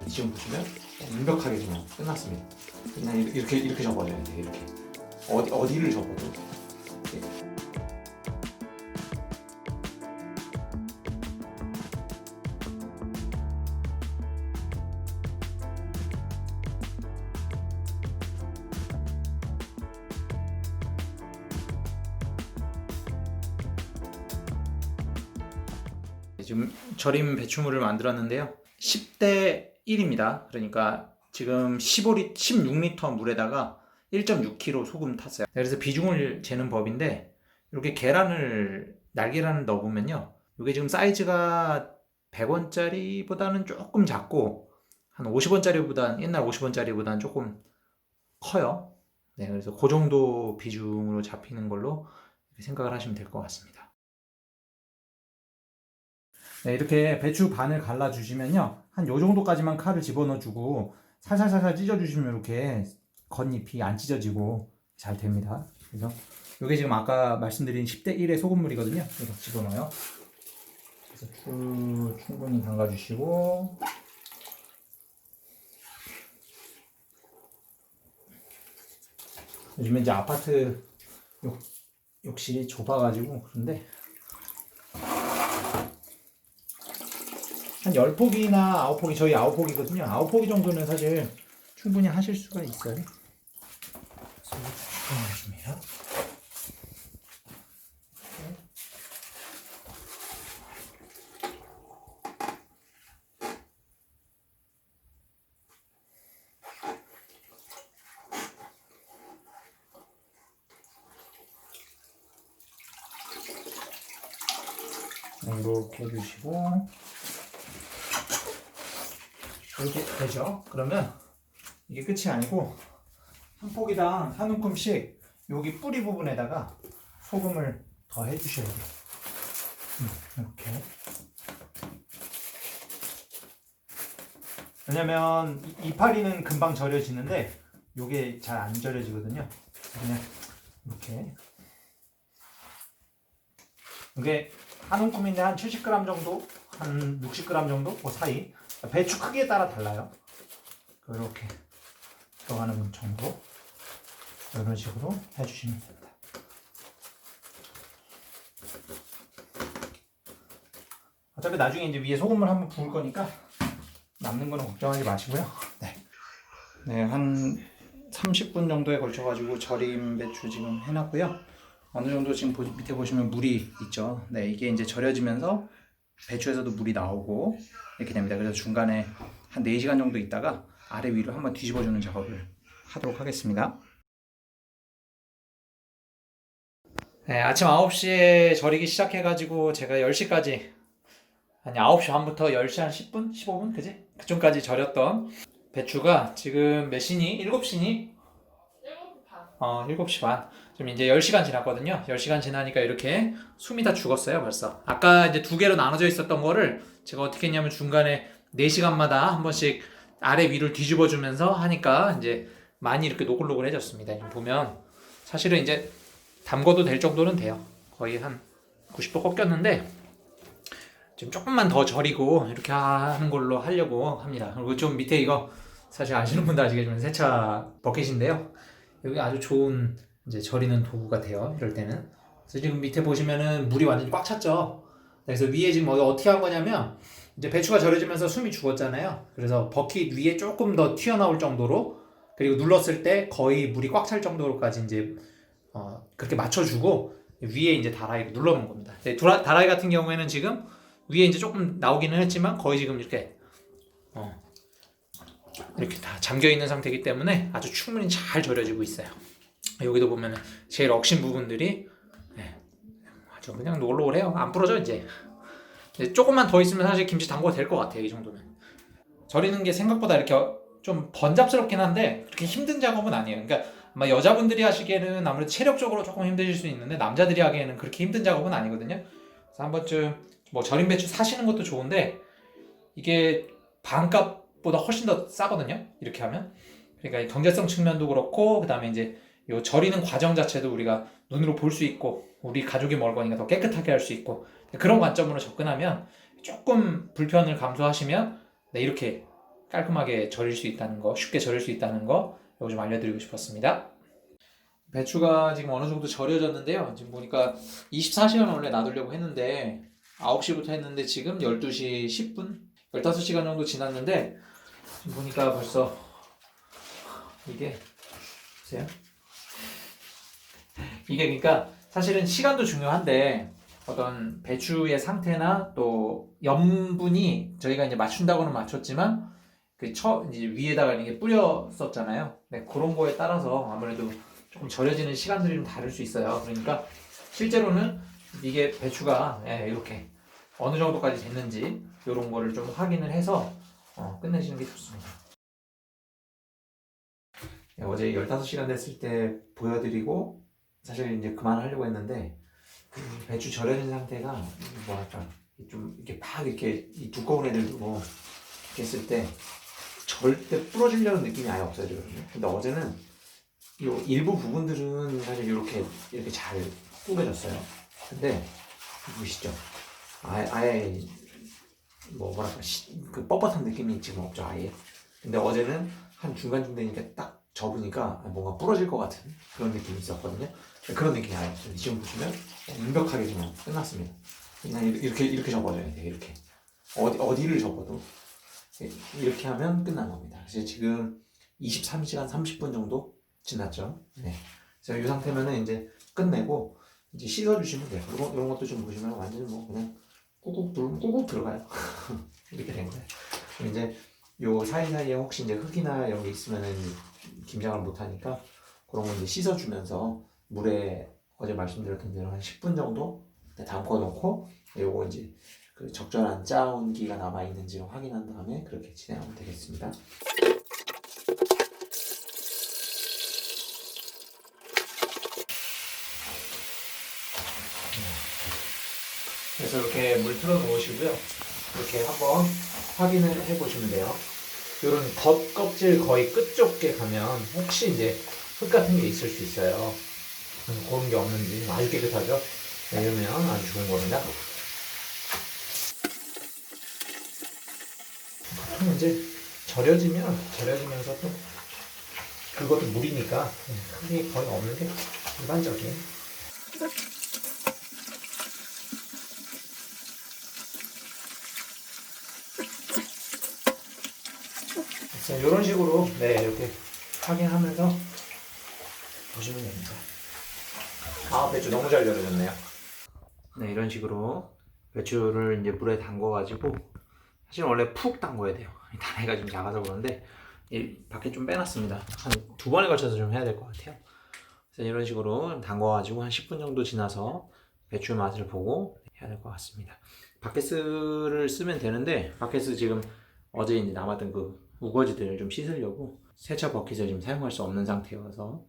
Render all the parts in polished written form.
지금 보시면 완벽하게 그냥 끝났습니다. 그냥 이렇게 접어줘야 돼요. 이렇게 어디를 접어도 이렇게. 지금 절임 배추물을 만들었는데요. 10대 1입니다. 그러니까 지금 16리터 물에다가 1.6kg 소금 탔어요. 그래서 비중을 재는 법인데 이렇게 날계란을 넣어보면요. 이게 지금 사이즈가 100원짜리보다는 조금 작고 한 50원짜리보다는 옛날 50원짜리보다는 조금 커요. 네, 그래서 그 정도 비중으로 잡히는 걸로 생각을 하시면 될 것 같습니다. 네, 이렇게 배추 반을 갈라주시면요. 한 요 정도까지만 칼을 집어넣어주고 살살살살 찢어주시면 이렇게 겉잎이 안 찢어지고 잘 됩니다. 그래서 이게 지금 아까 말씀드린 10대 1의 소금물이거든요. 그래서 집어넣어요. 그래서 충분히 담가주시고 요즘에 이제 아파트 욕실이 좁아가지고 그런데 한 10포기나 9포기, 저희 9포기거든요. 9포기 정도는 사실 충분히 하실 수가 있어요. 그래서 좀 해요. 이렇게 해주시고 이렇게 되죠. 그러면 이게 끝이 아니고 한 포기당 한 움큼씩 여기 뿌리 부분에다가 소금을 더 해주셔야 돼요. 이렇게. 왜냐면 이파리는 금방 절여지는데 이게 잘 안 절여지거든요. 그냥 이렇게. 이게 한 움큼인데 한 70g 정도, 한 60g 정도 그 사이. 배추 크기에 따라 달라요. 이렇게 들어가는 정도 이런 식으로 해주시면 됩니다. 어차피 나중에 이제 위에 소금을 한번 부을 거니까 남는 거는 걱정하지 마시고요. 네, 한 30분 정도에 걸쳐가지고 절임 배추 지금 해놨고요. 어느 정도 지금 밑에 보시면 물이 있죠. 네, 이게 이제 절여지면서 배추에서도 물이 나오고 이렇게 됩니다. 그래서 중간에 한 4시간 정도 있다가 아래 위로 한번 뒤집어주는 작업을 하도록 하겠습니다. 네, 아침 9시에 절이기 시작해가지고 제가 10시까지 아니 9시 반부터 10시 한 10분? 15분? 그지? 그쯤까지 절였던 배추가 지금 몇 시니? 7시니? 7시 반. 지금 이제 10시간 지났거든요. 10시간 지나니까 이렇게 숨이 다 죽었어요, 벌써. 아까 이제 두 개로 나눠져 있었던 거를 제가 어떻게 했냐면 중간에 4시간마다 한 번씩 아래 위를 뒤집어 주면서 하니까 이제 많이 이렇게 노글노글해졌습니다. 지금 보면 사실은 이제 담궈도 될 정도는 돼요. 거의 한 90% 꺾였는데 지금 조금만 더 절이고 이렇게 하는 걸로 하려고 합니다. 그리고 좀 밑에 이거 사실 아시는 분들 아시겠지만 세차 버킷인데요. 여기 아주 좋은 이제 절이는 도구가 돼요. 이럴 때는. 그래서 지금 밑에 보시면은 물이 완전히 꽉 찼죠. 그래서 위에 지금 어떻게 한 거냐면 이제 배추가 절여지면서 숨이 죽었잖아요. 그래서 버킷 위에 조금 더 튀어나올 정도로 그리고 눌렀을 때 거의 물이 꽉 찰 정도로까지 이제 그렇게 맞춰주고 위에 이제 다라이를 눌러놓은 겁니다. 다라이 같은 경우에는 지금 위에 이제 조금 나오기는 했지만 거의 지금 이렇게 다 잠겨 있는 상태이기 때문에 아주 충분히 잘 절여지고 있어요. 여기도 보면 제일 억신 부분들이 아주 그냥 노골노골해요. 안 부러져 이제. 조금만 더 있으면 사실 김치 담궈도 될 것 같아요. 이 정도면. 절이는 게 생각보다 이렇게 좀 번잡스럽긴 한데 그렇게 힘든 작업은 아니에요. 그러니까 아마 여자분들이 하시기에는 아무래도 체력적으로 조금 힘드실 수 있는데 남자들이 하기에는 그렇게 힘든 작업은 아니거든요. 그래서 한 번쯤 뭐 절임 배추 사시는 것도 좋은데 이게 반값보다 훨씬 더 싸거든요. 이렇게 하면. 그러니까 경제성 측면도 그렇고 그다음에 이제 요 절이는 과정 자체도 우리가 눈으로 볼 수 있고 우리 가족이 먹을 거니까 더 깨끗하게 할 수 있고 그런 관점으로 접근하면 조금 불편을 감수하시면 이렇게 깔끔하게 절일 수 있다는 거, 쉽게 절일 수 있다는 거 이거 좀 알려드리고 싶었습니다. 배추가 지금 어느 정도 절여졌는데요. 지금 보니까 24시간 원래 놔두려고 했는데 9시부터 했는데 지금 12시 10분? 15시간 정도 지났는데 지금 보니까 벌써 이게 보세요. 이게 그러니까 사실은 시간도 중요한데 어떤 배추의 상태나 또 염분이 저희가 이제 맞춘다고는 맞췄지만 이제 위에다가 이렇게 뿌렸었잖아요. 네, 그런 거에 따라서 아무래도 조금 절여지는 시간들이 좀 다를 수 있어요. 그러니까 실제로는 이게 배추가 이렇게 어느 정도까지 됐는지 이런 거를 좀 확인을 해서 끝내시는 게 좋습니다. 어제 15시간 됐을 때 보여드리고 사실 이제 그만하려고 했는데 배추 절여진 상태가 뭐랄까 좀 이렇게 막 이렇게 이 두꺼운 애들도 이렇게 했을 때 절대 부러지려는 느낌이 아예 없어지거든요. 근데 어제는 이 일부 부분들은 사실 이렇게 잘 구겨졌어요. 근데 보시죠. 아예 뭐랄까 그 뻣뻣한 느낌이 지금 없죠 아예. 근데 어제는 한 중간쯤 되니까 딱 접으니까 뭔가 부러질 것 같은 그런 느낌이 있었거든요. 그런 느낌이 아예 없어요. 지금 보시면 완벽하게 그냥 끝났습니다. 그냥 이렇게 접어줘야 돼요. 이렇게 어디를 접어도 이렇게 하면 끝난 겁니다. 그래서 지금 23시간 30분 정도 지났죠. 네. 그래서 이 상태면은 이제 끝내고 이제 씻어주시면 돼요. 이런 것도 좀 보시면 완전 뭐 그냥 꾹꾹 들어가요. 이렇게 된 거예요. 이제 요 사이사이에 혹시 이제 흙이나 이런 게 있으면은 김장을 못 하니까 그런 거 이제 씻어주면서 물에 어제 말씀드렸던 대로 한 10분 정도 담궈 놓고 요거 이제 그 적절한 짜온기가 남아 있는지 확인한 다음에 그렇게 진행하면 되겠습니다. 그래서 이렇게 물 틀어 놓으시고요. 이렇게 한번 확인을 해 보시면 돼요. 이런 겉껍질 거의 끝쪽에 가면 혹시 이제 흙 같은 게 있을 수 있어요. 그런 게 없는지 아주 깨끗하죠? 네, 이러면 아주 좋은 겁니다. 보통 이제 절여지면서 또 그것도 물이니까 흙이 거의 없는 게 일반적인. 자, 이런 식으로 이렇게 확인하면서 보시면 됩니다. 배추 너무 잘 절여졌네요. 네, 이런 식으로 배추를 이제 물에 담궈가지고 사실 원래 푹 담궈야 돼요. 단해가 좀 작아서 그런데 밖에 좀 빼놨습니다. 한 2번에 걸쳐서 좀 해야 될 것 같아요. 그래서 이런 식으로 담궈가지고 한 10분 정도 지나서 배추 맛을 보고 해야 될 것 같습니다. 바켓스를 쓰면 되는데 바켓스 지금 어제 이제 남았던 그 우거지들을 좀 씻으려고 세차 버킷을 지금 사용할 수 없는 상태여서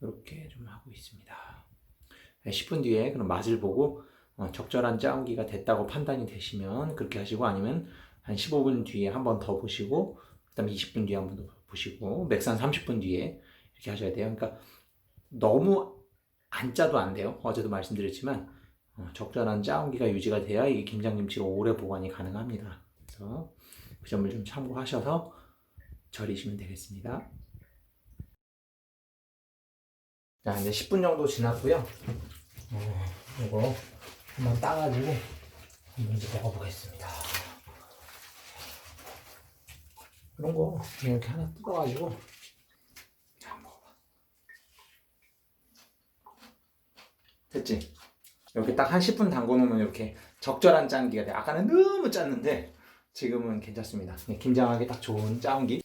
이렇게 좀 하고 있습니다. 10분 뒤에 그럼 맛을 보고 적절한 짜온기가 됐다고 판단이 되시면 그렇게 하시고 아니면 한 15분 뒤에 한 번 더 보시고 그다음에 20분 뒤에 한 번 더 보시고 맥산 30분 뒤에 이렇게 하셔야 돼요. 그러니까 너무 안 짜도 안 돼요. 어제도 말씀드렸지만 적절한 짜온기가 유지가 돼야 이 김장김치가 오래 보관이 가능합니다. 그래서 그 점을 좀 참고하셔서 절이시면 되겠습니다. 자, 이제 10분 정도 지났고요. 이거 한번 따가지고 이제 먹어보겠습니다. 이런 거 이렇게 하나 뜯어가지고 자, 한번 먹어봐. 됐지? 이렇게 딱 한 10분 담궈놓으면 이렇게 적절한 짠기가 돼. 아까는 너무 짰는데 지금은 괜찮습니다. 김장하기 딱 좋은 짜온기.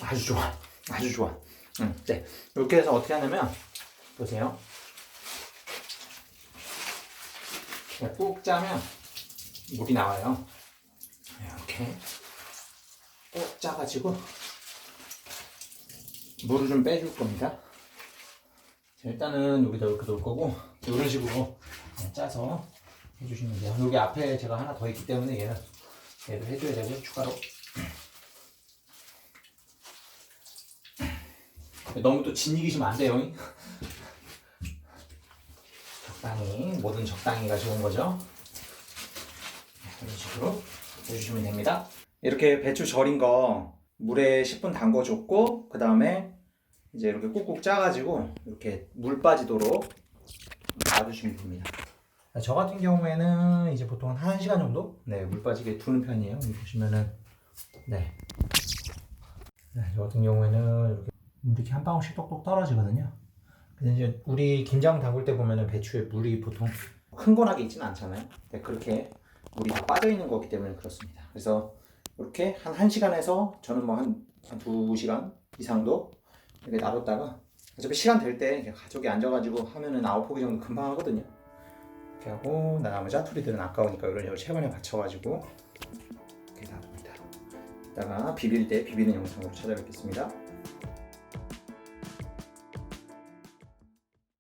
아주 좋아. 아주 좋아. 네. 이렇게 해서 어떻게 하냐면 보세요. 꾹 짜면 물이 나와요. 이렇게 꾹 짜가지고 물을 좀 빼줄 겁니다. 자, 일단은 여기다 이렇게 놓을 거고 이런 식으로 짜서 해주시면 돼요. 여기 앞에 제가 하나 더 있기 때문에 얘를 해줘야 되고 추가로 너무 또 진이기시면 안 돼요. 적당히 뭐든 적당히가 좋은 거죠. 이런 식으로 해주시면 됩니다. 이렇게 배추 절인 거 물에 10분 담궈줬고, 그 다음에 이제 이렇게 꾹꾹 짜가지고 이렇게 물 빠지도록 놔두시면 됩니다. 저 같은 경우에는 이제 보통 한 1시간 정도 물 빠지게 두는 편이에요. 여기 보시면은 저 같은 경우에는 이렇게 물이 이렇게 한 방울씩 똑똑 떨어지거든요. 근데 이제 우리 김장 담글 때 보면은 배추에 물이 보통 흥건하게 있지는 않잖아요. 그렇게 물이 다 빠져 있는 거기 때문에 그렇습니다. 그래서 이렇게 한 1시간에서 저는 뭐 한 2시간 이상도 이렇게 놔뒀다가 어차피 시간 될 때 가족이 앉아가지고 하면은 9포기 정도 금방 하거든요. 이렇게 하고 나머지 짜투리들은 아까우니까 이런 채반에 받쳐가지고 이렇게 놔둡니다. 이따가 비빌 때 비비는 영상으로 찾아뵙겠습니다.